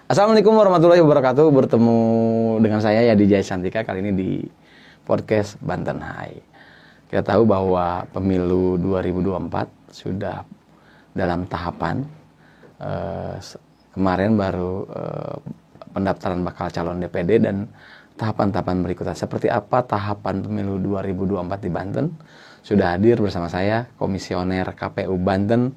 Assalamualaikum warahmatullahi wabarakatuh. Bertemu dengan saya Yadi Jaya Santika kali ini di podcast Banten High. Kita tahu bahwa pemilu 2024 sudah dalam tahapan. Kemarin baru pendaftaran bakal calon DPD dan tahapan-tahapan berikutnya. Seperti apa tahapan pemilu 2024 di Banten? Sudah hadir bersama saya Komisioner KPU Banten,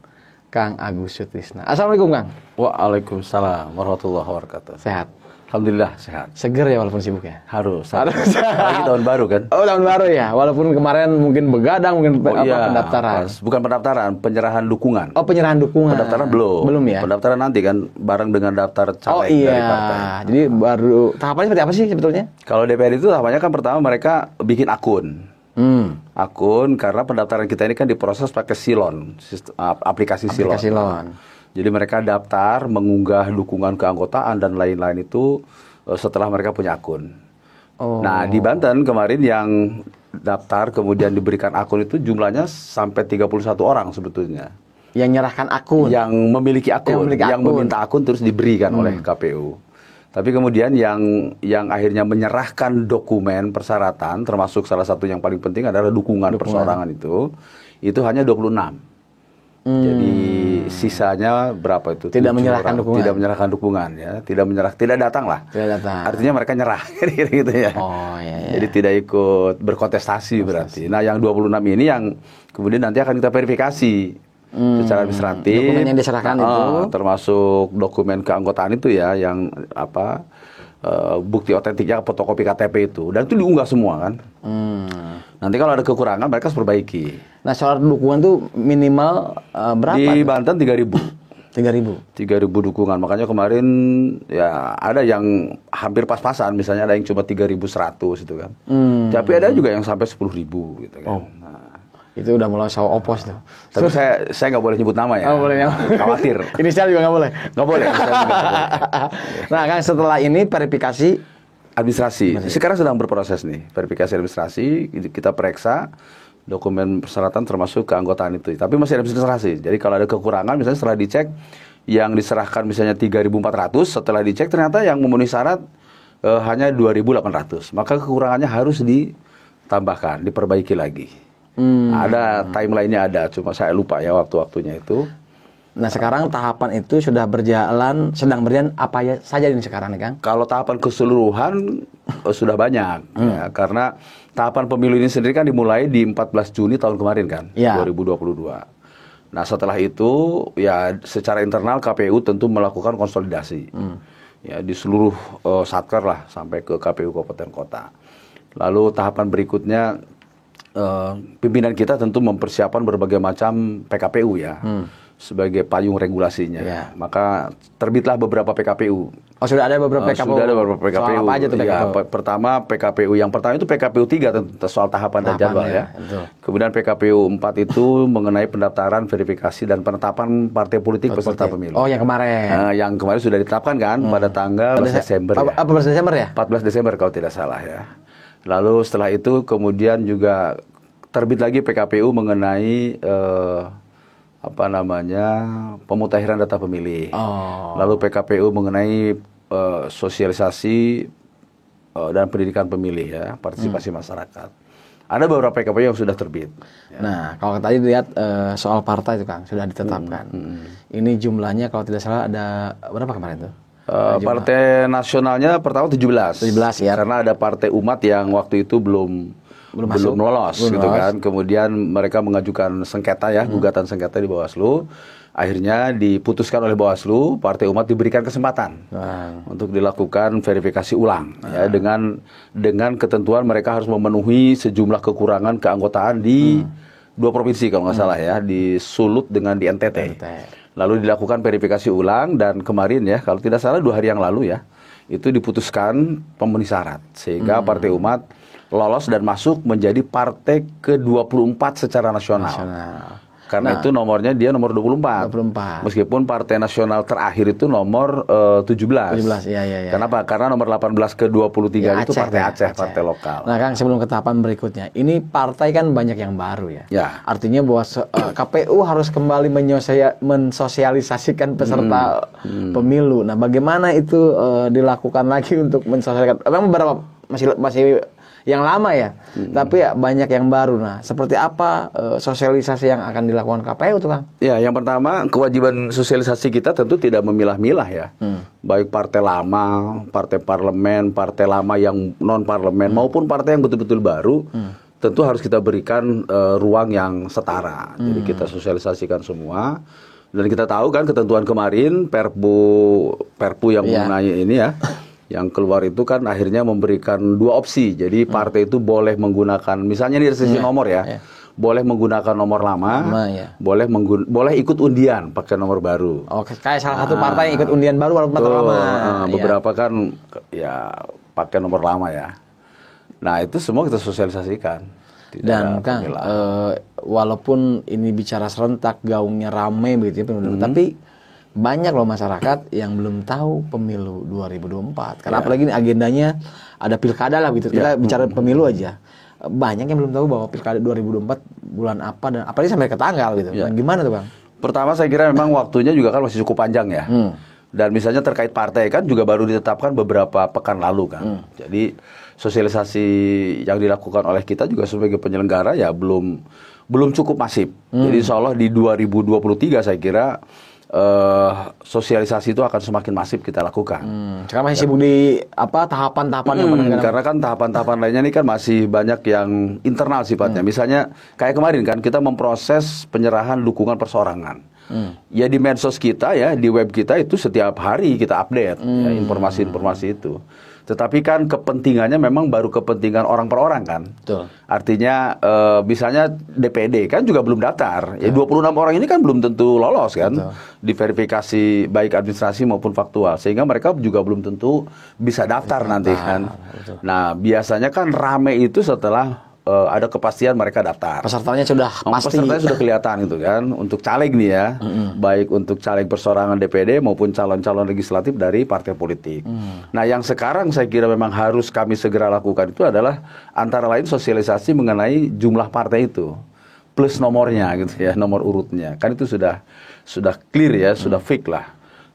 Kang Agus Sutrisna. Assalamualaikum, Kang. Waalaikumsalam warahmatullahi wabarakatuh. Sehat? Alhamdulillah sehat. Seger ya walaupun sibuk ya? Harus. Lagi tahun baru kan? Oh, tahun baru ya? Walaupun kemarin mungkin begadang, mungkin pendaftaran. Bukan pendaftaran, penyerahan dukungan. Oh, penyerahan dukungan. Pendaftaran belum. Belum ya? Pendaftaran nanti kan bareng dengan daftar caleg dari partai. Jadi baru tahapannya seperti apa sih sebetulnya? Kalau DPR itu tahapannya kan pertama mereka bikin akun. Akun karena pendaftaran kita ini kan diproses pakai Silon, aplikasi Silon. Jadi mereka daftar, mengunggah dukungan keanggotaan dan lain-lain itu setelah mereka punya akun. Nah, di Banten kemarin yang daftar kemudian diberikan akun itu jumlahnya sampai 31 orang sebetulnya. Yang nyerahkan akun? Yang memiliki akun, yang meminta akun terus diberikan oleh KPU. Tapi kemudian yang akhirnya menyerahkan dokumen persyaratan, termasuk salah satu yang paling penting adalah dukungan. Perseorangan itu hanya 26. Jadi sisanya berapa itu? Tidak menyerahkan dukungan. Tidak menyerahkan dukungan ya, tidak datang lah. Tidak datang. Artinya mereka nyerah gitu ya. Oh iya. Jadi tidak ikut berkontestasi berarti. Nah, yang 26 ini yang kemudian nanti akan kita verifikasi secara administratif. Dokumen yang diserahkan itu termasuk dokumen keanggotaan itu ya, yang bukti otentiknya fotokopi KTP itu, dan itu diunggah semua kan. Nanti kalau ada kekurangan mereka harus perbaiki. Nah, soal dukungan tuh minimal berapa? Di Banten 3.000. 3.000 dukungan. Makanya kemarin ya ada yang hampir pas-pasan, misalnya ada yang cuma 3.100 itu kan. Tapi ada juga yang sampai 10.000 gitu kan. Itu udah mulai sawo opos tuh. Tapi saya nggak boleh nyebut nama ya. Oh, boleh ya. Khawatir. Inisial juga nggak boleh. Nggak boleh. Nah, kan setelah ini verifikasi administrasi. Sekarang sedang berproses nih, verifikasi administrasi, kita periksa dokumen persyaratan termasuk keanggotaan itu. Tapi masih administrasi. Jadi kalau ada kekurangan, misalnya setelah dicek, yang diserahkan misalnya 3.400, setelah dicek ternyata yang memenuhi syarat hanya 2.800. Maka kekurangannya harus ditambahkan, diperbaiki lagi. Ada timeline-nya ada, cuma saya lupa ya waktu-waktunya itu. Nah, sekarang tahapan itu sudah sedang berjalan apa saja ini sekarang nih, Kang? Kalau tahapan keseluruhan sudah banyak, ya, karena tahapan pemilu ini sendiri kan dimulai di 14 Juni tahun kemarin kan, 2022. Nah, setelah itu ya secara internal KPU tentu melakukan konsolidasi, ya di seluruh satker lah sampai ke KPU kabupaten kota. Lalu tahapan berikutnya pimpinan kita tentu mempersiapkan berbagai macam PKPU ya. Sebagai payung regulasinya, maka terbitlah beberapa PKPU. Oh, sudah ada beberapa PKPU. Sudah ada beberapa PKPU. Soal apa aja tuh PKPU? Ya, pertama PKPU yang pertama itu PKPU 3 soal tahapan dan jadwal ya. Kemudian PKPU 4 itu mengenai pendaftaran, verifikasi dan penetapan partai politik peserta pemilu. Oh, yang kemarin. Yang kemarin sudah ditetapkan kan pada tanggal 14 Desember. Apa 14 Desember ya? 14 Desember kalau tidak salah ya. Lalu setelah itu kemudian juga terbit lagi PKPU mengenai pemutahiran data pemilih. Lalu PKPU mengenai sosialisasi dan pendidikan pemilih ya, partisipasi masyarakat. Ada beberapa PKPU yang sudah terbit. Nah, kalau tadi lihat soal partai itu, Kang, sudah ditetapkan. Ini jumlahnya kalau tidak salah ada berapa kemarin tuh? Partai nasionalnya pertama 17 ya. Karena ada Partai Umat yang waktu itu belum lolos gitu kan. Kemudian mereka mengajukan sengketa ya, gugatan sengketa di Bawaslu. Akhirnya diputuskan oleh Bawaslu, Partai Umat diberikan kesempatan untuk dilakukan verifikasi ulang ya, dengan ketentuan mereka harus memenuhi sejumlah kekurangan keanggotaan di 2 provinsi kalau nggak salah ya, di Sulut dengan di NTT. Lalu dilakukan verifikasi ulang dan kemarin ya, kalau tidak salah 2 hari yang lalu ya, itu diputuskan pemenuhi syarat sehingga Partai Umat lolos dan masuk menjadi partai ke-24 secara nasional. Karena itu nomornya dia nomor 24. 24. Meskipun Partai Nasional terakhir itu nomor 17. 17, iya. Kenapa? Karena nomor 18 ke 23 Ya, itu Aceh, Partai ya, Aceh, Aceh. partai lokal. Nah, Kang, sebelum ke tahapan berikutnya, ini partai kan banyak yang baru ya. Ya. Artinya bahwa KPU harus kembali mensosialisasikan peserta pemilu. Nah, bagaimana itu dilakukan lagi untuk mensosialisasikan? Memang beberapa masih yang lama ya, tapi ya banyak yang baru. Nah, seperti apa sosialisasi yang akan dilakukan KPU tuh, Kang? Ya, yang pertama kewajiban sosialisasi kita tentu tidak memilah-milah ya. Baik partai lama, partai parlemen, partai lama yang non parlemen maupun partai yang betul-betul baru, tentu harus kita berikan ruang yang setara. Jadi kita sosialisasikan semua. Dan kita tahu kan ketentuan kemarin Perpu yang mengenai ini ya. Yang keluar itu kan akhirnya memberikan 2 opsi. Jadi partai itu boleh menggunakan, misalnya dari sisi nomor ya, boleh menggunakan nomor lama, boleh ikut undian pakai nomor baru. Oke, kayak salah satu partai yang ikut undian baru walaupun nomor lama. Beberapa kan ya pakai nomor lama ya. Nah itu semua kita sosialisasikan. Dan Kang, walaupun ini bicara serentak, gaungnya ramai begitu ya, tapi banyak loh masyarakat yang belum tahu pemilu 2024. Karena apalagi ini agendanya ada pilkada lah gitu. Kita bicara pemilu aja. Banyak yang belum tahu bahwa pilkada 2024 bulan apa dan apalagi sampai ke tanggal gitu. Dan gimana tuh, Bang? Pertama saya kira memang waktunya juga kan masih cukup panjang ya. Dan misalnya terkait partai kan juga baru ditetapkan beberapa pekan lalu kan. Jadi sosialisasi yang dilakukan oleh kita juga sebagai penyelenggara ya belum cukup masif. Jadi insya Allah di 2023 saya kira sosialisasi itu akan semakin masif kita lakukan. Sekarang masih sibuk di tahapan-tahapan yang karena kan tahapan-tahapan lainnya ini kan masih banyak yang internal sifatnya. Misalnya kayak kemarin kan kita memproses penyerahan dukungan perseorangan. Ya di medsos kita ya, di web kita itu setiap hari kita update ya, informasi-informasi itu. Tetapi kan kepentingannya memang baru kepentingan orang per orang kan. Betul. Artinya misalnya DPD kan juga belum daftar. Ya 26 orang ini kan belum tentu lolos kan. Betul. Diverifikasi baik administrasi maupun faktual. Sehingga mereka juga belum tentu bisa daftar nanti kan. Betul. Nah biasanya kan rame itu setelah ada kepastian mereka daftar. Pesertanya sudah pasti. Pesertanya sudah kelihatan gitu kan. Untuk caleg nih ya, baik untuk caleg perseorangan DPD maupun calon-calon legislatif dari partai politik. Nah yang sekarang saya kira memang harus kami segera lakukan itu adalah antara lain sosialisasi mengenai jumlah partai itu. Plus nomornya gitu ya, nomor urutnya. Kan itu sudah clear ya, sudah fix lah.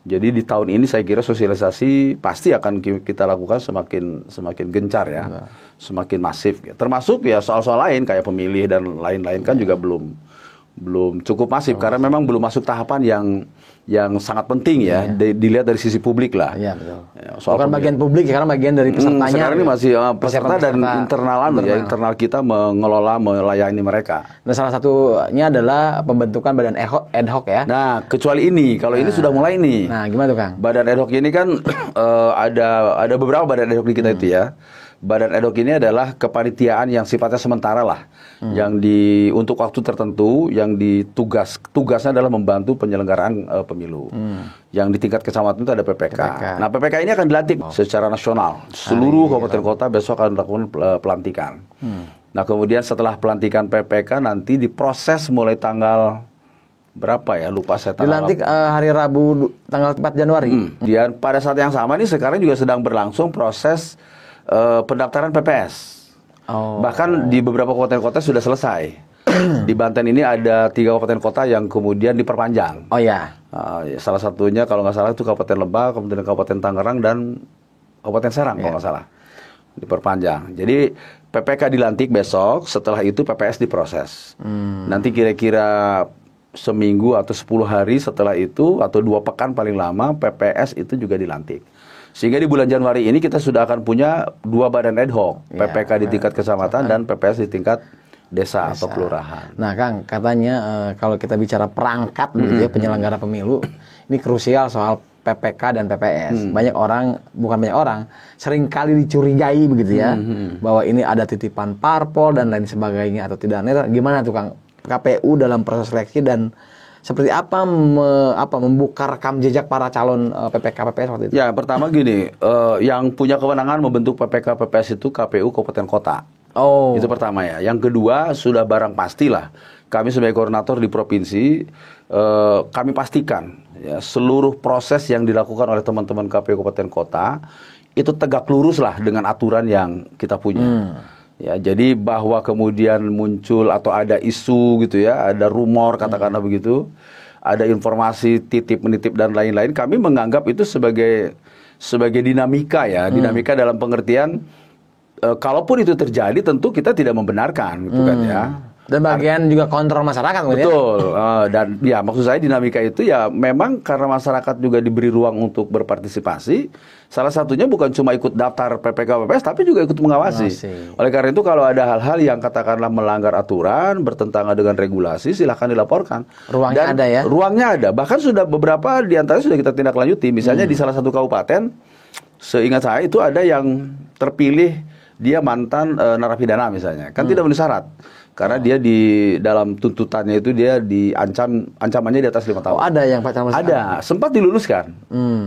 Jadi di tahun ini saya kira sosialisasi pasti akan kita lakukan semakin gencar ya, semakin masif. Termasuk ya soal-soal lain kayak pemilih dan lain-lain kan juga belum cukup masif karena memang belum masuk tahapan yang sangat penting ya, dilihat dari sisi publik lah. Iya betul. Ya, bukan bagian publik karena bagian dari pesertanya. Sekarang ini masih peserta dan internal kita melayani mereka. Nah salah satunya adalah pembentukan badan ad hoc ya. Nah kecuali ini, kalau ini sudah mulai nih. Nah gimana tuh, Kang? Badan ad hoc ini kan ada beberapa badan ad hoc di kita itu ya. Badan ad hoc ini adalah kepanitiaan yang sifatnya sementara lah, yang untuk waktu tertentu, yang tugasnya adalah membantu penyelenggaraan pemilu. Yang di tingkat kecamatan itu ada PPK. Nah PPK ini akan dilantik secara nasional. Seluruh kabupaten kota besok akan melakukan pelantikan. Nah kemudian setelah pelantikan PPK nanti diproses mulai tanggal berapa ya, lupa saya tanggal. Dilantik hari Rabu tanggal 4 Januari. Dan pada saat yang sama ini sekarang juga sedang berlangsung proses pendaftaran PPS. Bahkan di beberapa kabupaten kota sudah selesai. Di Banten ini ada 3 kabupaten kota yang kemudian diperpanjang. Oh ya. Salah satunya kalau nggak salah itu Kabupaten Lebak, kemudian Kabupaten Tangerang dan Kabupaten Serang kalau nggak salah. Diperpanjang. Jadi PPK dilantik besok, setelah itu PPS diproses. Nanti kira-kira seminggu atau 10 hari setelah itu atau 2 pekan paling lama PPS itu juga dilantik. Sehingga di bulan Januari ini kita sudah akan punya 2 badan ad hoc, PPK di tingkat kecamatan dan PPS di tingkat desa atau kelurahan. Nah, Kang, katanya kalau kita bicara perangkat gitu ya, penyelenggara pemilu, ini krusial soal PPK dan PPS. Banyak orang, bukan banyak orang, seringkali dicurigai begitu ya, bahwa ini ada titipan parpol dan lain sebagainya atau tidak netral. Gimana tuh, Kang? KPU dalam proses seleksi dan seperti apa membuka rekam jejak para calon PPK PPS waktu itu? Ya, pertama gini, yang punya kewenangan membentuk PPK PPS itu KPU Kabupaten Kota. Itu pertama ya. Yang kedua sudah barang pastilah kami sebagai koordinator di provinsi, kami pastikan ya, seluruh proses yang dilakukan oleh teman-teman KPU Kabupaten Kota itu tegak lurus lah dengan aturan yang kita punya. Ya, jadi bahwa kemudian muncul atau ada isu gitu ya, ada rumor katakanlah begitu, ada informasi titip menitip dan lain-lain, kami menganggap itu sebagai dinamika ya, dinamika dalam pengertian kalaupun itu terjadi tentu kita tidak membenarkan gitu kan ya. Dan bagian juga kontrol masyarakat. Betul. Dan ya maksud saya dinamika itu ya memang karena masyarakat juga diberi ruang untuk berpartisipasi. Salah satunya bukan cuma ikut daftar PPK PPS tapi juga ikut mengawasi. Oleh karena itu kalau ada hal-hal yang katakanlah melanggar aturan, bertentangan dengan regulasi, silahkan dilaporkan. Ruangnya dan ada ya? Ruangnya ada. Bahkan sudah beberapa diantaranya sudah kita tindak lanjuti. Misalnya di salah satu kabupaten, seingat saya itu ada yang terpilih dia mantan narapidana misalnya. Kan tidak memenuhi syarat. Karena dia di dalam tuntutannya itu dia diancam, ancamannya di atas 5 tahun. Oh, ada yang pacaran? Ada, sempat diluluskan.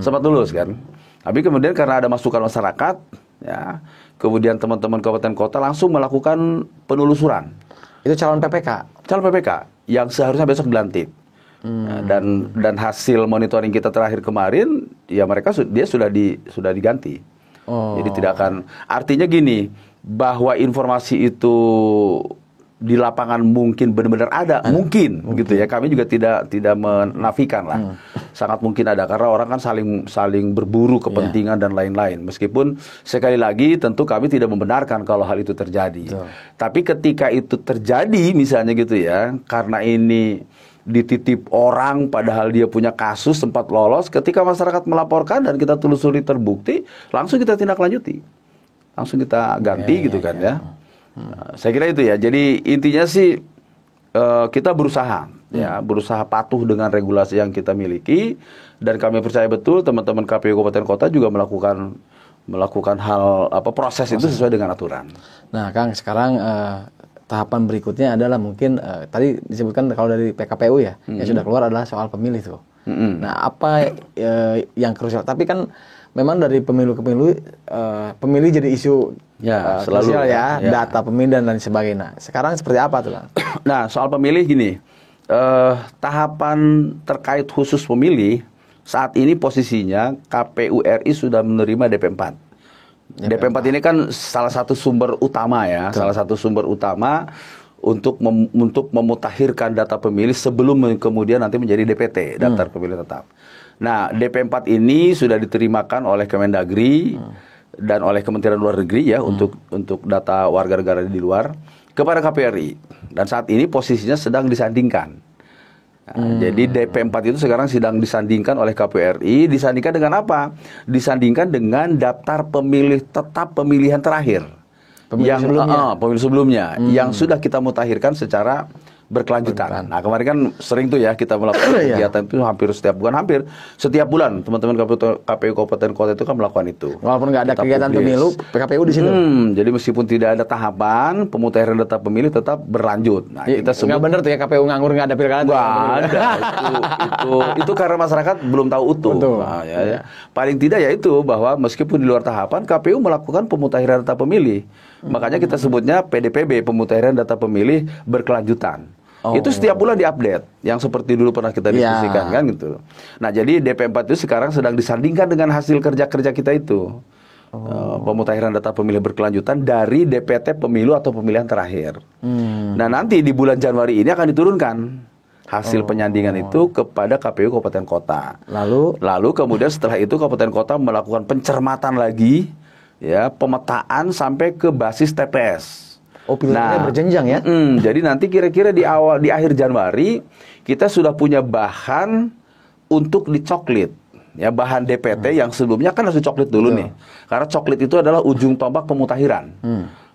Sempat lulus kan. Tapi kemudian karena ada masukan masyarakat, ya, kemudian teman-teman kabupaten kota langsung melakukan penelusuran. Itu calon PPK? Calon PPK yang seharusnya besok dilantik. Dan hasil monitoring kita terakhir kemarin, ya dia sudah diganti. Jadi tidak akan, artinya gini, bahwa informasi itu di lapangan mungkin benar-benar ada, mungkin gitu ya. Kami juga tidak menafikan lah. Sangat mungkin ada karena orang kan saling berburu kepentingan dan lain-lain. Meskipun sekali lagi tentu kami tidak membenarkan kalau hal itu terjadi. Tapi ketika itu terjadi misalnya gitu ya, karena ini dititip orang padahal dia punya kasus sempat lolos, ketika masyarakat melaporkan dan kita telusuri terbukti, langsung kita tindak lanjuti. Langsung kita ganti gitu kan ya. Nah, saya kira itu ya. Jadi intinya sih kita berusaha patuh dengan regulasi yang kita miliki dan kami percaya betul teman-teman KPU Kabupaten Kota juga melakukan hal proses itu sesuai dengan aturan. Nah, Kang, sekarang tahapan berikutnya adalah mungkin tadi disebutkan kalau dari PKPU ya yang sudah keluar adalah soal pemilih tuh. Nah, apa yang krusial? Tapi kan memang dari pemilu ke pemilu pemilih jadi isu selalu sosial ya, data pemilih dan lain sebagainya. Sekarang seperti apa tuh, Bang? Nah, soal pemilih gini, tahapan terkait khusus pemilih saat ini posisinya KPU RI sudah menerima DP4. DP4 ini kan salah satu sumber utama ya, salah satu sumber utama untuk memutakhirkan data pemilih sebelum kemudian nanti menjadi DPT, daftar pemilih tetap. Nah, DP4 ini sudah diterimakan oleh Kemendagri dan oleh Kementerian Luar Negeri ya untuk data warga negara di luar kepada KPRI. Dan saat ini posisinya sedang disandingkan. Nah, jadi DP4 itu sekarang sedang disandingkan oleh KPRI. Disandingkan dengan apa? Disandingkan dengan daftar pemilih tetap pemilihan terakhir. Pemilih sebelumnya yang sudah kita mutakhirkan secara berkelanjutan. Nah, kemarin kan sering tuh ya kita melakukan kegiatan itu hampir setiap bulan teman-teman KPU Kabupaten Kota itu kan melakukan itu. Walaupun nggak ada kegiatan pemilu, PKPU di situ. Jadi meskipun tidak ada tahapan pemutahiran data pemilih tetap berlanjut. Nah, kita sebut nggak benar tuh ya KPU nganggur nggak ada pilkada. Nggak ada. itu karena masyarakat belum tahu utuh. Nah, paling tidak ya itu bahwa meskipun di luar tahapan KPU melakukan pemutahiran data pemilih. Makanya kita sebutnya PDPB, pemutahiran data pemilih berkelanjutan. Itu setiap bulan diupdate, yang seperti dulu pernah kita diskusikan kan gitu. Nah, jadi DP4 itu sekarang sedang disandingkan dengan hasil kerja-kerja kita itu. Pemutahiran data pemilih berkelanjutan dari DPT pemilu atau pemilihan terakhir. Nah, nanti di bulan Januari ini akan diturunkan hasil penyandingan itu kepada KPU Kabupaten Kota. Lalu kemudian setelah itu Kabupaten Kota melakukan pencermatan lagi, ya, pemetaan sampai ke basis TPS. Pilkadanya berjenjang ya. Jadi nanti kira-kira di akhir Januari kita sudah punya bahan untuk dicoklit. Ya, bahan DPT yang sebelumnya kan harus dicoklit dulu nih. Karena coklit itu adalah ujung tombak pemutahiran.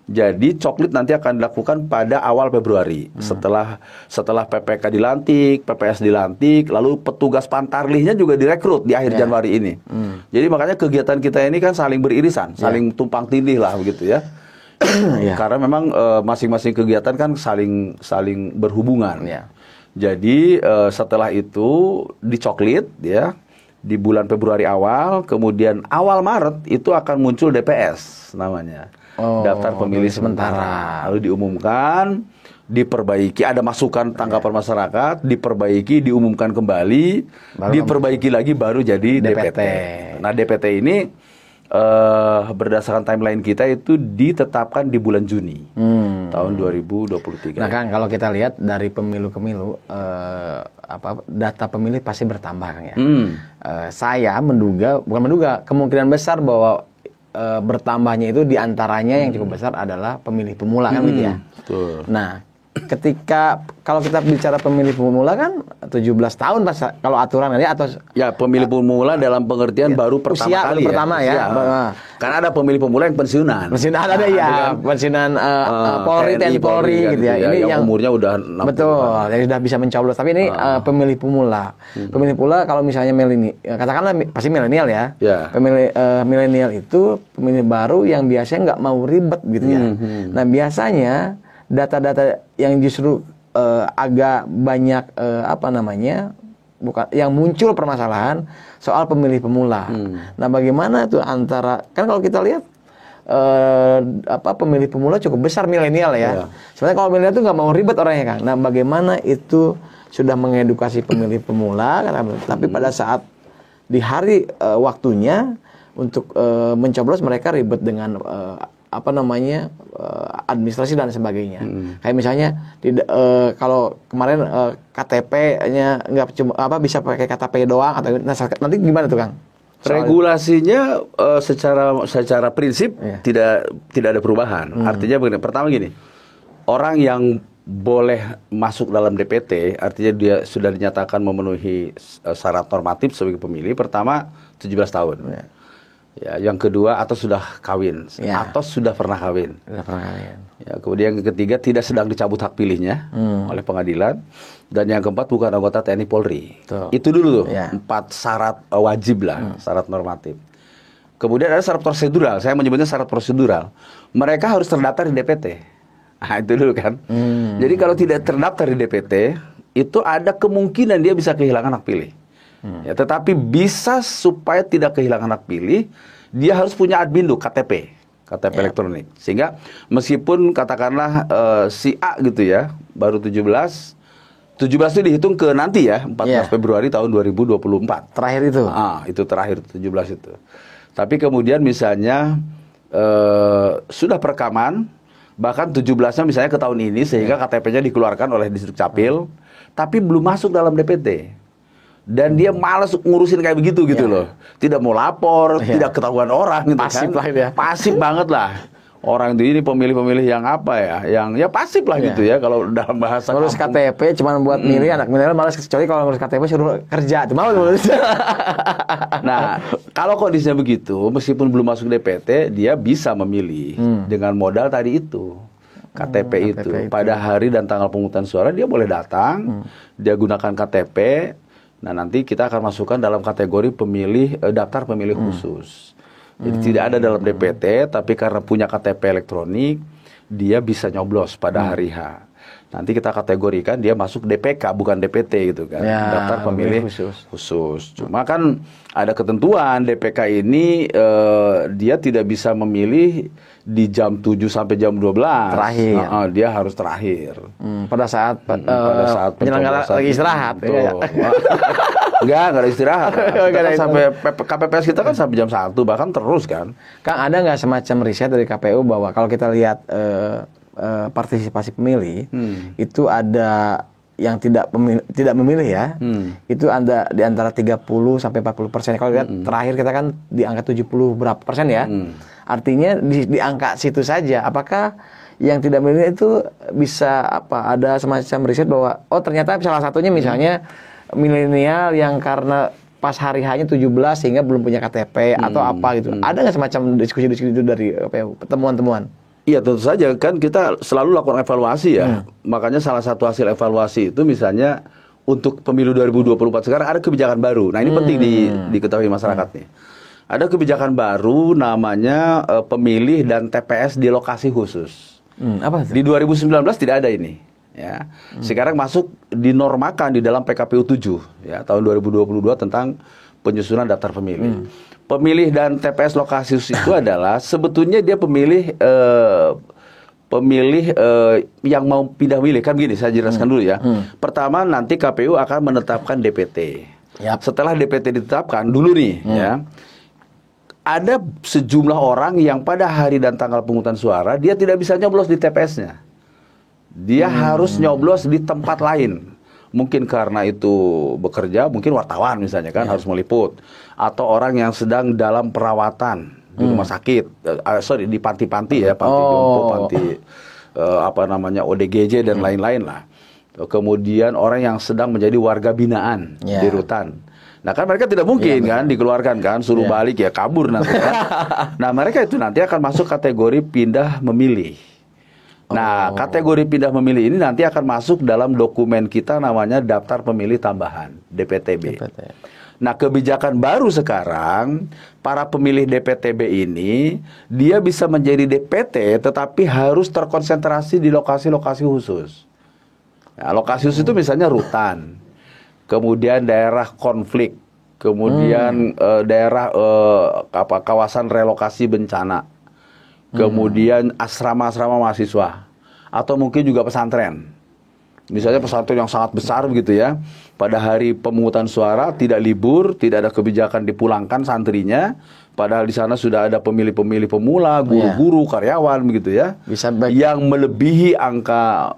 Jadi coklit nanti akan dilakukan pada awal Februari. Setelah PPK dilantik, PPS dilantik, lalu petugas pantarlihnya juga direkrut di akhir Januari ini. Jadi makanya kegiatan kita ini kan saling beririsan, saling tumpang tindih lah begitu ya. Karena memang masing-masing kegiatan kan saling berhubungan. Jadi setelah itu dicoklit ya di bulan Februari awal, kemudian awal Maret itu akan muncul DPS namanya, daftar pemilih sementara. Lalu diumumkan diperbaiki, ada masukan tanggapan masyarakat, diperbaiki, diumumkan kembali, diperbaiki lagi baru jadi DPT. Nah, DPT ini berdasarkan timeline kita itu ditetapkan di bulan Juni tahun 2023. Nah, Kang, kalau kita lihat dari pemilu ke pemilu, data pemilih pasti bertambah, Kang, ya. Saya bukan menduga, kemungkinan besar bahwa bertambahnya itu diantaranya yang cukup besar adalah pemilih pemula, kan gitu ya. Betul. Nah, ketika kalau kita bicara pemilih pemula kan 17 tahun pas kalau aturan ya, atau ya pemilih pemula dalam pengertian baru pertama usia kali pertama ya. Karena ada pemilih pemula yang pensiunan. Pensiunan ada ya, pensiunan Polri, TNI Polri gitu ya. Ini yang umurnya udah 60. Betul, yang sudah bisa mencoblos. Tapi ini pemilih pemula. Pemilih pemula kalau misalnya milenial, katakanlah pasti milenial ya. Pemilih milenial itu pemilih baru yang biasanya nggak mau ribet gitu ya. Nah, biasanya data-data yang justru agak banyak yang muncul permasalahan soal pemilih pemula. Nah, bagaimana tuh antara, kan kalau kita lihat pemilih pemula cukup besar milenial ya. Sebenarnya kalau milenial itu nggak mau ribet orangnya, Kang. Nah, bagaimana itu sudah mengedukasi pemilih pemula, tapi pada saat di hari waktunya untuk mencoblos mereka ribet dengan administrasi dan sebagainya. Kayak misalnya kalau kemarin KTP-nya nggak cuma bisa pakai KTP doang, atau nanti gimana tuh, Kang? Regulasinya secara prinsip tidak ada perubahan. Artinya begini, pertama gini, orang yang boleh masuk dalam DPT artinya dia sudah dinyatakan memenuhi syarat normatif sebagai pemilih. Pertama 17 tahun. Ya, yang kedua atau sudah kawin, atau sudah pernah kawin. Ya, kemudian yang ketiga tidak sedang dicabut hak pilihnya oleh pengadilan, dan yang keempat bukan anggota TNI Polri. Itu dulu tuh 4 syarat wajib lah, syarat normatif. Kemudian ada syarat prosedural, saya menyebutnya syarat prosedural. Mereka harus terdaftar di DPT. Nah, itu dulu kan. Jadi kalau tidak terdaftar di DPT, itu ada kemungkinan dia bisa kehilangan hak pilih. Ya, tetapi bisa supaya tidak kehilangan hak pilih, dia harus punya admindu KTP elektronik. Sehingga meskipun katakanlah si A gitu ya, baru 17 itu dihitung ke nanti ya, 14 Februari tahun 2024. Terakhir itu. Itu terakhir 17 itu. Tapi kemudian misalnya sudah perekaman, bahkan 17-nya misalnya ke tahun ini, sehingga KTP-nya dikeluarkan oleh Distrik Capil, tapi belum masuk dalam DPT. Dan dia malas ngurusin kayak begitu gitu loh. Tidak mau lapor, tidak ketahuan orang gitu. Pasif kan. Lah ya. Pasif banget lah. Orang ini pemilih-pemilih yang yang pasif lah gitu ya kalau dalam bahasa ngurus KTP cuma buat milih, anak milenial malas, kecuali kalau ngurus KTP suruh kerja. Itu mau. Nah, kalau kondisinya begitu, meskipun belum masuk DPT, dia bisa memilih dengan modal tadi itu. KTP itu. Pada hari dan tanggal pemungutan suara dia boleh datang, dia gunakan KTP. Nah, nanti kita akan masukkan dalam kategori pemilih daftar pemilih khusus. Jadi tidak ada dalam DPT, tapi karena punya KTP elektronik, dia bisa nyoblos pada hari H. Nanti kita kategorikan dia masuk DPK bukan DPT gitu kan. Daftar pemilih khusus. Cuma kan ada ketentuan DPK ini dia tidak bisa memilih di jam 7 sampai jam 12. Terakhir. Dia harus terakhir. Pada saat penyelenggara lagi istirahat. Enggak ada istirahat. Sampai KPPS kita kan sampai jam 1 bahkan terus kan. Kang, ada nggak semacam riset dari KPU bahwa kalau kita lihat partisipasi pemilih itu ada yang tidak memilih ya, itu ada di antara 30 sampai 40%. Kalau lihat terakhir kita kan di angka 70 berapa persen ya. Artinya di angka situ saja. Apakah yang tidak memilih itu bisa ada semacam riset bahwa ternyata salah satunya misalnya milenial yang karena pas hari H-nya 17 sehingga belum punya KTP atau apa gitu. Ada nggak semacam diskusi-diskusi itu dari temuan-temuan? Iya, tentu saja kan kita selalu lakukan evaluasi ya. Makanya salah satu hasil evaluasi itu misalnya untuk pemilu 2024 sekarang ada kebijakan baru. Nah, ini penting diketahui masyarakat nih. Ada kebijakan baru namanya pemilih dan TPS di lokasi khusus. Apa itu? Di 2019 tidak ada ini. Ya. Sekarang masuk dinormakan di dalam PKPU 7 ya tahun 2022 tentang penyusunan daftar pemilih. Pemilih dan TPS lokasi khusus itu adalah sebetulnya dia pemilih pemilih yang mau pindah milih, kan begini, saya jelaskan dulu ya. Pertama, nanti KPU akan menetapkan DPT. Setelah DPT ditetapkan dulu nih, ya, ada sejumlah orang yang pada hari dan tanggal pemungutan suara dia tidak bisa nyoblos di TPS-nya. Dia harus nyoblos di tempat lain. Mungkin karena itu bekerja, mungkin wartawan misalnya kan harus meliput, atau orang yang sedang dalam perawatan di rumah sakit, di panti-panti ya, panti jompo, panti ODGJ dan lain-lain lah. Kemudian orang yang sedang menjadi warga binaan di rutan. Nah kan mereka tidak mungkin kan dikeluarkan kan, suruh balik ya kabur nanti kan. Nah mereka itu nanti akan masuk kategori pindah memilih. Nah, kategori pindah memilih ini nanti akan masuk dalam dokumen kita namanya Daftar Pemilih Tambahan, DPTB. Nah, kebijakan baru sekarang, para pemilih DPTB ini, dia bisa menjadi DPT tetapi harus terkonsentrasi di lokasi-lokasi khusus. Nah, lokasi khusus itu misalnya rutan, kemudian daerah konflik, kemudian daerah kawasan relokasi bencana. Kemudian asrama-asrama mahasiswa, atau mungkin juga pesantren. Misalnya pesantren yang sangat besar begitu ya. Pada hari pemungutan suara tidak libur, tidak ada kebijakan dipulangkan santrinya. Padahal di sana sudah ada pemilih-pemilih pemula, guru-guru, karyawan begitu ya. Bisa yang melebihi angka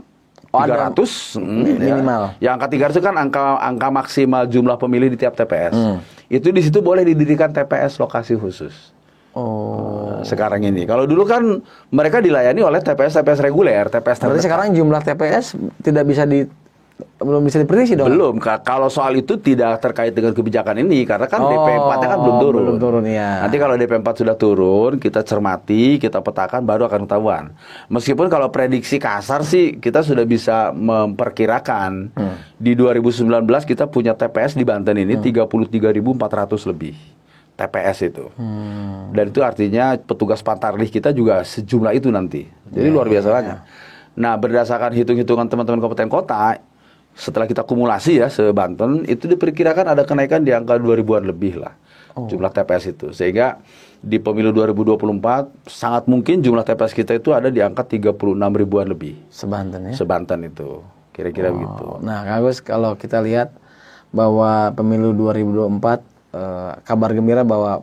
300 minimal. Ya. Yang angka 300 itu kan angka maksimal jumlah pemilih di tiap TPS. Itu di situ boleh didirikan TPS lokasi khusus. Sekarang ini. Kalau dulu kan mereka dilayani oleh TPS reguler, TPS terdekat. Berarti sekarang jumlah TPS belum bisa diprediksi dong? Belum. Kalau soal itu tidak terkait dengan kebijakan ini, karena kan DP4-nya kan belum turun. Belum turun ya. Nanti kalau DP4 sudah turun, kita cermati, kita petakan, baru akan ketahuan. Meskipun kalau prediksi kasar sih, kita sudah bisa memperkirakan di 2019 kita punya TPS di Banten ini 33.400 lebih. TPS itu. Dan itu artinya petugas Pantarlih kita juga sejumlah itu nanti. Jadi luar biasa banyak. Nah, berdasarkan hitung-hitungan teman-teman kabupaten kota, setelah kita kumulasi ya se-Banten, itu diperkirakan ada kenaikan di angka 2.000-an lebih lah jumlah TPS itu. Sehingga di pemilu 2024 sangat mungkin jumlah TPS kita itu ada di angka 36.000-an lebih. Se-Banten ya? Se-Banten itu. Kira-kira begitu. Nah, Kang Agus, kalau kita lihat bahwa pemilu 2024 kabar gembira bahwa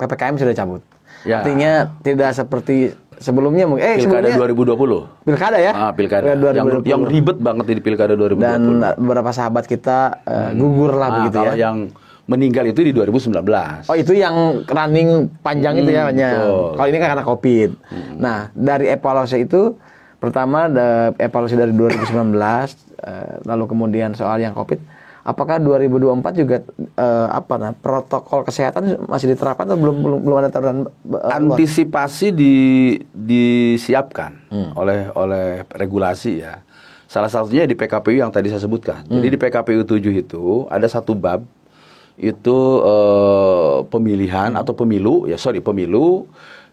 PPKM sudah cabut. Artinya tidak seperti sebelumnya. Pilkada 2020. Pilkada ya? Pilkada. Yang ribet banget di Pilkada 2020. Dan beberapa sahabat kita gugur lah begitu kalau ya. yang meninggal itu di 2019. Oh, itu yang running panjang itu ya. Kalau ini kan karena COVID. Nah, dari evaluasi itu, pertama evaluasi dari 2019, lalu kemudian soal yang COVID. Apakah 2024 juga protokol kesehatan masih diterapkan atau belum ada aturan? Antisipasi disiapkan oleh regulasi ya. Salah satunya di PKPU yang tadi saya sebutkan. Jadi di PKPU 7 itu ada satu bab itu pemilihan atau pemilu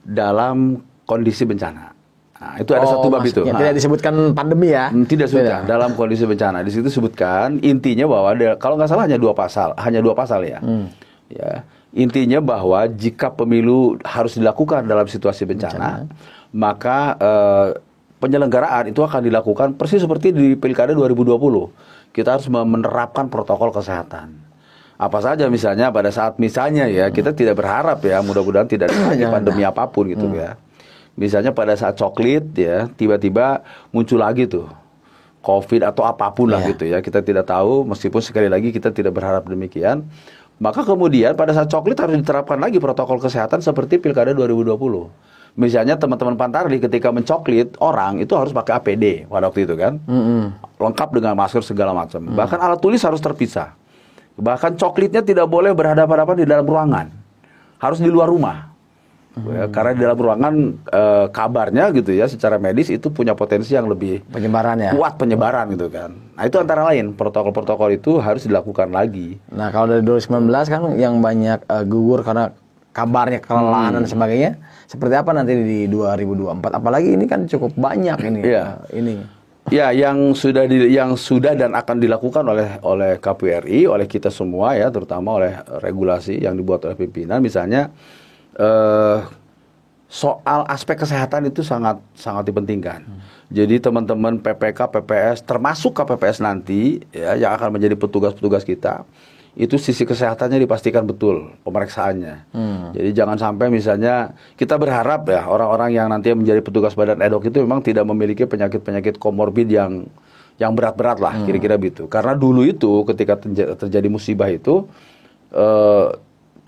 dalam kondisi bencana. Nah, itu ada satu bab itu. Tidak disebutkan pandemi ya? Tidak disebutkan dalam kondisi bencana. Di situ sebutkan intinya bahwa kalau nggak salah hanya dua pasal ya. Ya. Intinya bahwa jika pemilu harus dilakukan dalam situasi bencana. Maka penyelenggaraan itu akan dilakukan persis seperti di Pilkada 2020. Kita harus menerapkan protokol kesehatan. Apa saja misalnya pada saat ya kita tidak berharap ya mudah-mudahan tidak ada pandemi apapun gitu ya. Misalnya pada saat coklit ya, tiba-tiba muncul lagi tuh COVID atau apapun lah gitu ya. Kita tidak tahu, meskipun sekali lagi kita tidak berharap demikian. Maka kemudian pada saat coklit harus diterapkan lagi protokol kesehatan seperti Pilkada 2020. Misalnya teman-teman Pantarlih ketika mencoklit orang itu harus pakai APD pada waktu itu kan. Lengkap dengan masker segala macam. Bahkan alat tulis harus terpisah. Bahkan coklitnya tidak boleh berhadapan-hadapan di dalam ruangan. Harus di luar rumah. Karena di dalam ruangan kabarnya gitu ya secara medis itu punya potensi yang lebih kuat penyebaran gitu kan. Nah itu antara lain protokol-protokol itu harus dilakukan lagi. Nah kalau dari 2019 kan yang banyak gugur karena kabarnya kelelahan dan sebagainya, seperti apa nanti di 2024? Apalagi ini kan cukup banyak ini. Ini. Ya, yang sudah dan akan dilakukan oleh KPU RI, oleh kita semua ya, terutama oleh regulasi yang dibuat oleh pimpinan, misalnya soal aspek kesehatan itu sangat dipentingkan. Jadi teman-teman PPK, PPS, termasuk KPPS nanti ya yang akan menjadi petugas-petugas kita, itu sisi kesehatannya dipastikan betul pemeriksaannya. Jadi jangan sampai misalnya kita berharap ya orang-orang yang nanti menjadi petugas badan ad hoc itu memang tidak memiliki penyakit-penyakit komorbid yang berat-berat lah, kira-kira begitu. Karena dulu itu ketika terjadi musibah itu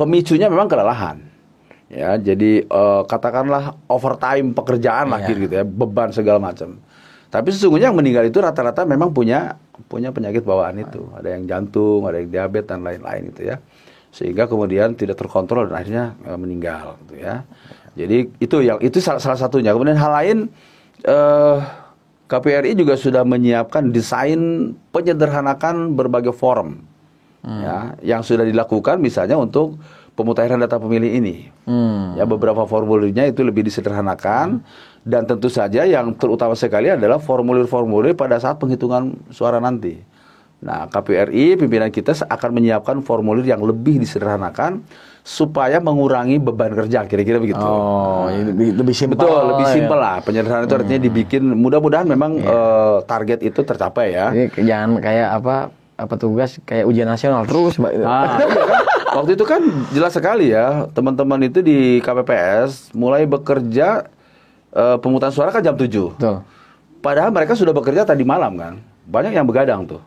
pemicunya memang kelelahan. Ya, jadi katakanlah overtime pekerjaan lah gitu ya, beban segala macam. Tapi sesungguhnya yang meninggal itu rata-rata memang punya penyakit bawaan itu. Ada yang jantung, ada yang diabetes dan lain-lain itu ya. Sehingga kemudian tidak terkontrol dan akhirnya meninggal gitu ya. Jadi itu salah satunya. Kemudian hal lain KPRI juga sudah menyiapkan desain penyederhanakan berbagai form ya, yang sudah dilakukan misalnya untuk pemutahiran data pemilih ini. Ya, beberapa formulirnya itu lebih disederhanakan dan tentu saja yang terutama sekali adalah formulir-formulir pada saat penghitungan suara nanti. Nah, KPRI pimpinan kita akan menyiapkan formulir yang lebih disederhanakan supaya mengurangi beban kerja, kira-kira begitu. Oh, lebih simpel. Betul, lebih simpel lah. Penyederhanaan itu artinya dibikin, mudah-mudahan memang target itu tercapai ya. Jadi jangan kayak petugas kayak ujian nasional terus, Mbak. Waktu itu kan jelas sekali ya, teman-teman itu di KPPS mulai bekerja pemungutan suara kan jam 7. Betul. Padahal mereka sudah bekerja tadi malam kan. Banyak yang begadang tuh.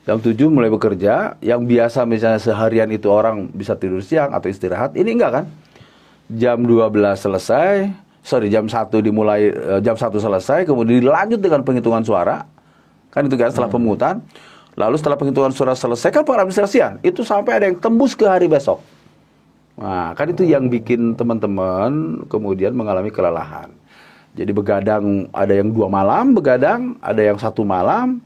Jam 7 mulai bekerja, yang biasa misalnya seharian itu orang bisa tidur siang atau istirahat, ini enggak kan? Jam 12 selesai, jam 1 dimulai, jam 1 selesai, kemudian dilanjut dengan penghitungan suara. Kan itu kan setelah pemungutan. Lalu setelah penghitungan suara selesai kan pengadministrasian, itu sampai ada yang tembus ke hari besok. Nah, kan itu yang bikin teman-teman kemudian mengalami kelelahan. Jadi begadang, ada yang 2 malam begadang, ada yang 1 malam.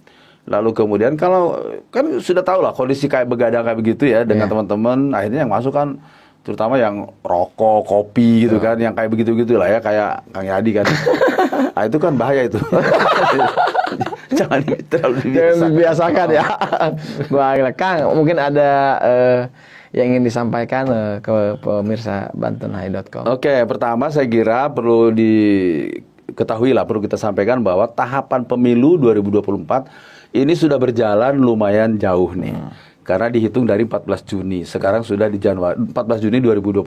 Lalu kemudian kalau kan sudah tahu lah kondisi kayak begadang kayak begitu ya dengan teman-teman, akhirnya yang masuk kan terutama yang rokok, kopi gitu kan, yang kayak begitu-begitu lah ya, kayak Kang Yadi kan. Nah, itu kan bahaya itu. Jangan terlalu dibiasakan ya. Baiklah, Kang, mungkin ada yang ingin disampaikan ke pemirsa bantenhai.com. Oke, pertama saya kira perlu diketahui lah, perlu kita sampaikan bahwa tahapan pemilu 2024 ini sudah berjalan lumayan jauh nih. Karena dihitung dari 14 Juni, sekarang sudah di Januari, 14 Juni 2022.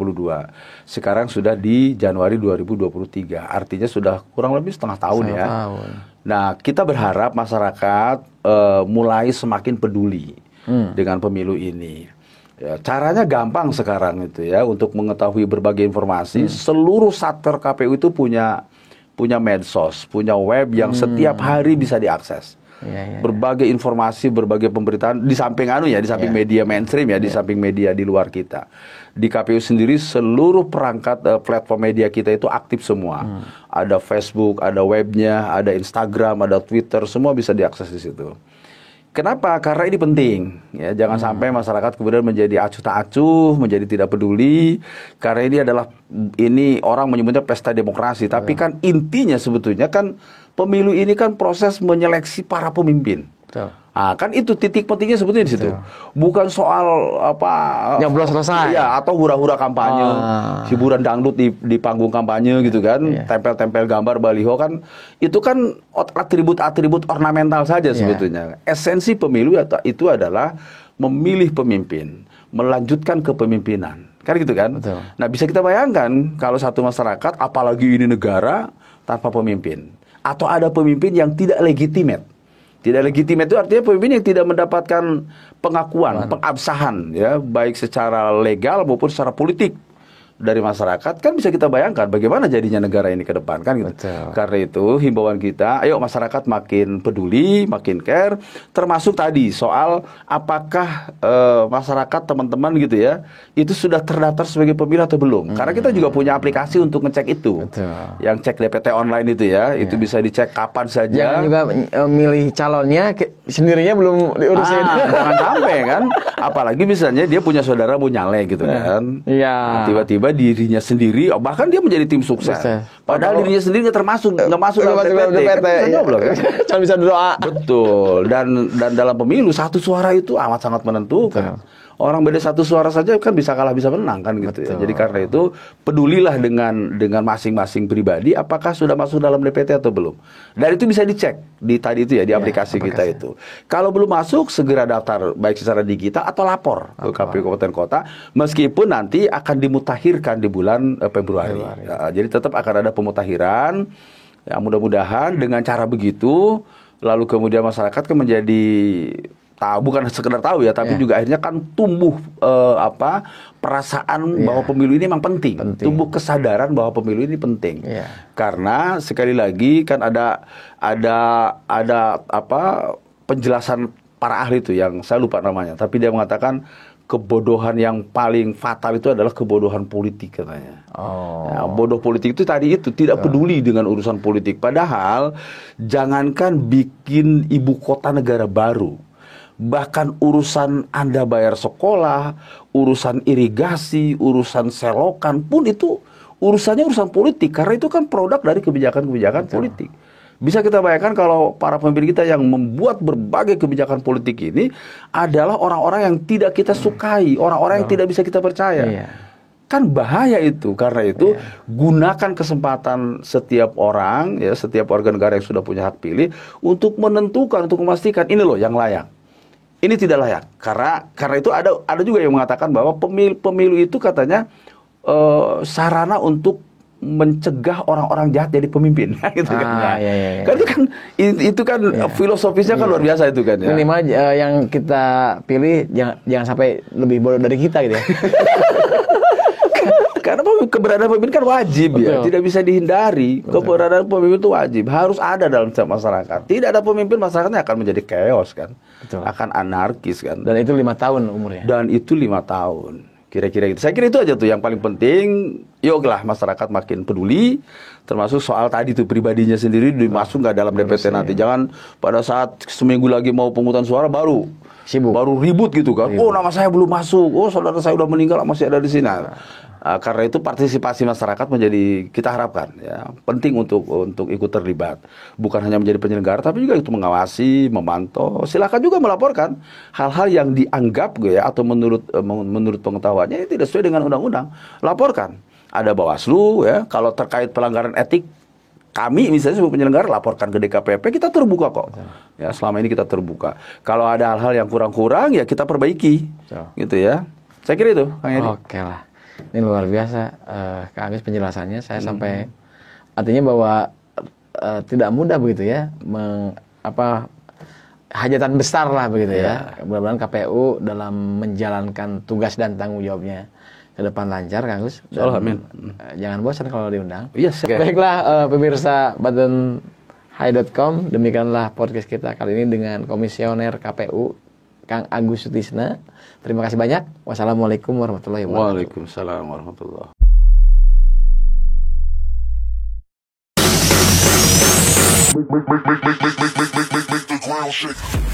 Sekarang sudah di Januari 2023. Artinya sudah kurang lebih setengah tahun ya. Nah, kita berharap masyarakat mulai semakin peduli dengan pemilu ini. Ya, caranya gampang sekarang itu ya, untuk mengetahui berbagai informasi. Seluruh satker KPU itu punya medsos, punya web yang setiap hari bisa diakses. Berbagai informasi, berbagai pemberitaan di samping di samping media mainstream ya, di samping media di luar kita. Di KPU sendiri seluruh perangkat platform media kita itu aktif semua. Ada Facebook, ada webnya, ada Instagram, ada Twitter, semua bisa diakses di situ. Kenapa? Karena ini penting ya, jangan sampai masyarakat kemudian menjadi acuh tak acuh, menjadi tidak peduli. Karena ini orang menyebutnya pesta demokrasi, tapi kan intinya sebetulnya kan pemilu ini kan proses menyeleksi para pemimpin. Betul. Ah, kan itu titik pentingnya sebetulnya di situ. Bukan soal yang belum selesai. Ya, atau hura-hura kampanye, hiburan dangdut di panggung kampanye gitu kan, tempel-tempel gambar baliho kan, itu kan atribut-atribut ornamental saja sebetulnya. Esensi pemilu itu adalah memilih pemimpin, melanjutkan kepemimpinan. Kan gitu kan? Betul. Nah, bisa kita bayangkan kalau satu masyarakat, apalagi ini negara tanpa pemimpin, atau ada pemimpin yang tidak legitimate. Tidak legitimate itu artinya pemimpin yang tidak mendapatkan pengakuan, pengabsahan ya, baik secara legal maupun secara politik dari masyarakat. Kan bisa kita bayangkan bagaimana jadinya negara ini ke depan kan gitu. Betul. Karena itu himbauan kita, ayo masyarakat makin peduli, makin care, termasuk tadi soal apakah masyarakat teman-teman gitu ya, itu sudah terdaftar sebagai pemilih atau belum. Karena kita juga punya aplikasi untuk ngecek itu. Betul. Yang cek DPT online itu ya, itu bisa dicek kapan saja. Jangan juga milih calonnya sendirinya belum diurusin. Jangan sampai kan. Apalagi misalnya dia punya saudara mau nyalek gitu kan. Iya. Nah, tiba-tiba dirinya sendiri, bahkan dia menjadi tim sukses. Padahal dirinya sendiri nggak masuk dalam DPT. Cuma bisa doa. Betul. Dan dalam pemilu 1 suara itu amat sangat menentukan. Orang beda satu suara saja kan bisa kalah bisa menang kan gitu ya. Jadi karena itu pedulilah dengan masing-masing pribadi apakah sudah masuk dalam DPT atau belum. Dan itu bisa dicek di tadi itu ya di aplikasi kita itu. Kalau belum masuk segera daftar baik secara digital atau lapor ke KPU Kabupaten Kota meskipun nanti akan dimutakhirkan di bulan Februari. Ya, jadi tetap akan ada pemutakhiran. Ya, mudah-mudahan dengan cara begitu lalu kemudian masyarakat kan menjadi tahu, bukan sekedar tahu ya, tapi juga akhirnya kan tumbuh perasaan bahwa pemilu ini memang penting. Tumbuh kesadaran bahwa pemilu ini penting. Karena sekali lagi kan ada penjelasan para ahli itu yang saya lupa namanya, tapi dia mengatakan kebodohan yang paling fatal itu adalah kebodohan politik katanya. Nah, bodoh politik itu tadi itu tidak peduli dengan urusan politik. Padahal jangankan bikin ibu kota negara baru, bahkan urusan Anda bayar sekolah, urusan irigasi, urusan selokan pun itu urusannya urusan politik. Karena itu kan produk dari kebijakan-kebijakan politik. Bisa kita bayangkan kalau para pemimpin kita yang membuat berbagai kebijakan politik ini adalah orang-orang yang tidak kita sukai, orang-orang yang tidak bisa kita percaya. Kan bahaya itu. Karena itu gunakan kesempatan setiap orang, ya setiap warga negara yang sudah punya hak pilih untuk menentukan, untuk memastikan ini loh yang layak. Ini tidak layak. Karena itu ada juga yang mengatakan bahwa pemilu itu katanya sarana untuk mencegah orang-orang jahat jadi pemimpin, gitu kan? Kan itu kan filosofisnya kan luar biasa itu kan. Ya. Minimal yang kita pilih jangan sampai lebih bodoh dari kita gitu ya. Karena keberadaan pemimpin kan wajib ya, tidak bisa dihindari. Keberadaan pemimpin itu wajib, harus ada dalam setiap masyarakat. Tidak ada pemimpin, masyarakatnya akan menjadi chaos kan, akan anarkis kan. Dan itu 5 tahun umurnya. Dan itu 5 tahun. Kira-kira gitu. Saya kira itu aja tuh yang paling penting. Yuklah masyarakat makin peduli, termasuk soal tadi tuh pribadinya sendiri masuk nggak dalam DPT nanti. Jangan pada saat seminggu lagi mau pemungutan suara baru sibuk, baru ribut gitu kan. Oh nama saya belum masuk, oh saudara saya udah meninggal masih ada di sini. Karena itu partisipasi masyarakat menjadi kita harapkan ya penting untuk ikut terlibat, bukan hanya menjadi penyelenggara tapi juga itu mengawasi, memantau. Silakan juga melaporkan hal-hal yang dianggap ya atau menurut pengetahuannya tidak sesuai dengan undang-undang, laporkan. Ada Bawaslu ya, kalau terkait pelanggaran etik kami misalnya sebagai penyelenggara laporkan ke DKPP, kita terbuka kok. Ya selama ini kita terbuka. Kalau ada hal-hal yang kurang-kurang ya kita perbaiki, gitu ya. Saya kira itu, Kang Edi. Oke lah. Ini luar biasa, Kak Agus penjelasannya. Saya sampai artinya bahwa tidak mudah begitu ya, hajatan besar lah begitu ya. Mudah-mudahan KPU dalam menjalankan tugas dan tanggung jawabnya ke depan lancar, Kang Agus. Amin. Jangan bosan kalau diundang. Yes, Baiklah, pemirsa BantenHigh.com, demikianlah podcast kita kali ini dengan Komisioner KPU Kang Agus Sutisna. Terima kasih banyak. Wassalamualaikum warahmatullahi wabarakatuh. Waalaikumsalam warahmatullahi wabarakatuh.